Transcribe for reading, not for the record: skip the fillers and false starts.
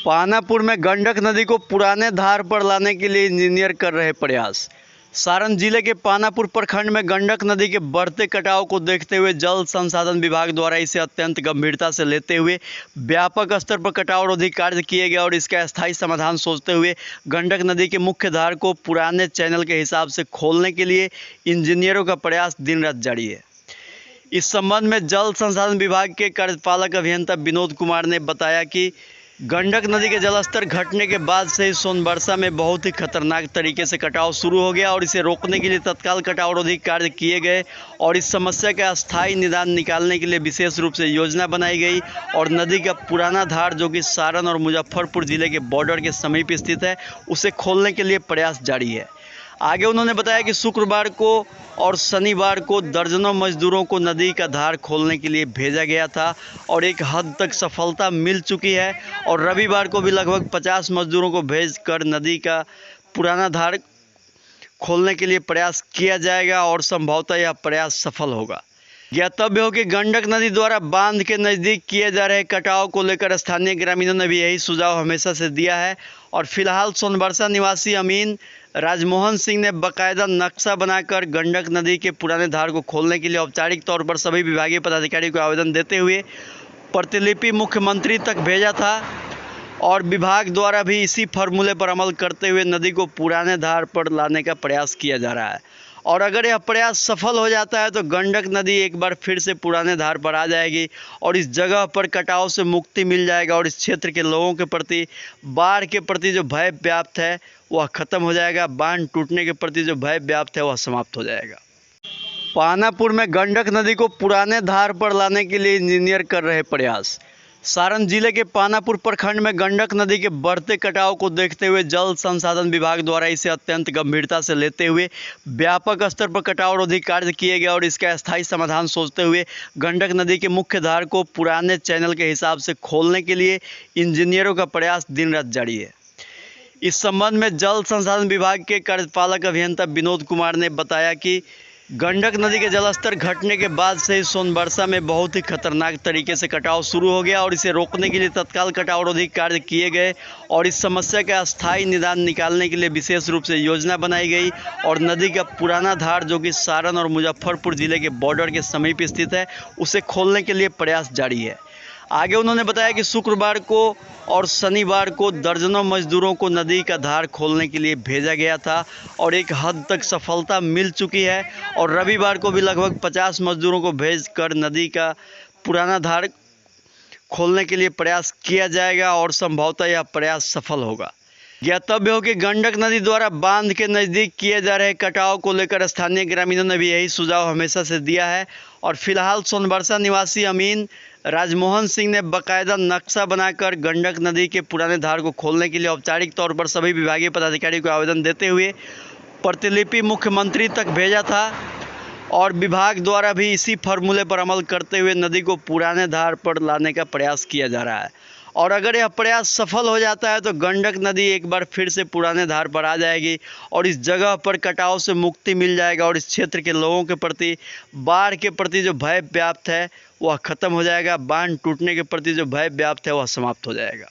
पानापुर में गंडक नदी को पुराने धार पर लाने के लिए इंजीनियर कर रहे प्रयास। सारण जिले के पानापुर प्रखंड में गंडक नदी के बढ़ते कटाव को देखते हुए जल संसाधन विभाग द्वारा इसे अत्यंत गंभीरता से लेते हुए व्यापक स्तर पर कटाव रोधी कार्य किए गए और इसका स्थायी समाधान सोचते हुए गंडक नदी के मुख्य धार को पुराने चैनल के हिसाब से खोलने के लिए इंजीनियरों का प्रयास दिन रात जारी है। इस संबंध में जल संसाधन विभाग के कार्यपालक अभियंता विनोद कुमार ने बताया कि गंडक नदी के जलस्तर घटने के बाद से ही सोनबरसा में बहुत ही खतरनाक तरीके से कटाव शुरू हो गया और इसे रोकने के लिए तत्काल कटाव रोधी कार्य किए गए और इस समस्या का अस्थायी निदान निकालने के लिए विशेष रूप से योजना बनाई गई और नदी का पुराना धार जो कि सारण और मुजफ्फरपुर जिले के बॉर्डर के समीप स्थित है उसे खोलने के लिए प्रयास जारी है। आगे उन्होंने बताया कि शुक्रवार को और शनिवार को दर्जनों मजदूरों को नदी का धार खोलने के लिए भेजा गया था और एक हद तक सफलता मिल चुकी है और रविवार को भी लगभग 50 मजदूरों को भेजकर नदी का पुराना धार खोलने के लिए प्रयास किया जाएगा और संभवतः यह प्रयास सफल होगा। ज्ञातव्य हो कि गंडक नदी द्वारा बांध के नज़दीक किए जा रहे कटाव को लेकर स्थानीय ग्रामीणों ने भी यही सुझाव हमेशा से दिया है और फिलहाल सोनबरसा निवासी अमीन राजमोहन सिंह ने बाकायदा नक्शा बनाकर गंडक नदी के पुराने धार को खोलने के लिए औपचारिक तौर पर सभी विभागीय पदाधिकारियों को आवेदन देते हुए प्रतिलिपि मुख्यमंत्री तक भेजा था और विभाग द्वारा भी इसी फार्मूले पर अमल करते हुए नदी को पुराने धार पर लाने का प्रयास किया जा रहा है और अगर यह प्रयास सफल हो जाता है तो गंडक नदी एक बार फिर से पुराने धार पर आ जाएगी और इस जगह पर कटाव से मुक्ति मिल जाएगा और इस क्षेत्र के लोगों के प्रति बाढ़ के प्रति जो भय व्याप्त है वह खत्म हो जाएगा। बांध टूटने के प्रति जो भय व्याप्त है वह समाप्त हो जाएगा। पानापुर में गंडक नदी को पुराने धार पर लाने के लिए इंजीनियर कर रहे प्रयास। सारण जिले के पानापुर प्रखंड में गंडक नदी के बढ़ते कटाव को देखते हुए जल संसाधन विभाग द्वारा इसे अत्यंत गंभीरता से लेते हुए व्यापक स्तर पर कटाव रोधी कार्य किए गए और इसका स्थायी समाधान सोचते हुए गंडक नदी के मुख्य धार को पुराने चैनल के हिसाब से खोलने के लिए इंजीनियरों का प्रयास दिन रात जारी है। इस संबंध में जल संसाधन विभाग के कार्यपालक अभियंता विनोद कुमार ने बताया कि गंडक नदी के जलस्तर घटने के बाद से ही सोनबरसा में बहुत ही खतरनाक तरीके से कटाव शुरू हो गया और इसे रोकने के लिए तत्काल कटाव रोधी कार्य किए गए और इस समस्या का अस्थायी निदान निकालने के लिए विशेष रूप से योजना बनाई गई और नदी का पुराना धार जो कि सारण और मुजफ्फरपुर जिले के बॉर्डर के समीप स्थित है उसे खोलने के लिए प्रयास जारी है। आगे उन्होंने बताया कि शुक्रवार को और शनिवार को दर्जनों मजदूरों को नदी का धार खोलने के लिए भेजा गया था और एक हद तक सफलता मिल चुकी है और रविवार को भी लगभग 50 मजदूरों को भेजकर नदी का पुराना धार खोलने के लिए प्रयास किया जाएगा और संभवतः यह प्रयास सफल होगा। ज्ञातव्य हो कि गंडक नदी द्वारा बांध के नज़दीक किए जा रहे कटाव को लेकर स्थानीय ग्रामीणों ने भी यही सुझाव हमेशा से दिया है और फिलहाल सोनबरसा निवासी अमीन राजमोहन सिंह ने बाकायदा नक्शा बनाकर गंडक नदी के पुराने धार को खोलने के लिए औपचारिक तौर पर सभी विभागीय पदाधिकारियों को आवेदन देते हुए प्रतिलिपि मुख्यमंत्री तक भेजा था और विभाग द्वारा भी इसी फार्मूले पर अमल करते हुए नदी को पुराने धार पर लाने का प्रयास किया जा रहा है और अगर यह प्रयास सफल हो जाता है तो गंडक नदी एक बार फिर से पुराने धार पर आ जाएगी और इस जगह पर कटाव से मुक्ति मिल जाएगा और इस क्षेत्र के लोगों के प्रति बाढ़ के प्रति जो भय व्याप्त है वह खत्म हो जाएगा। बांध टूटने के प्रति जो भय व्याप्त है वह समाप्त हो जाएगा।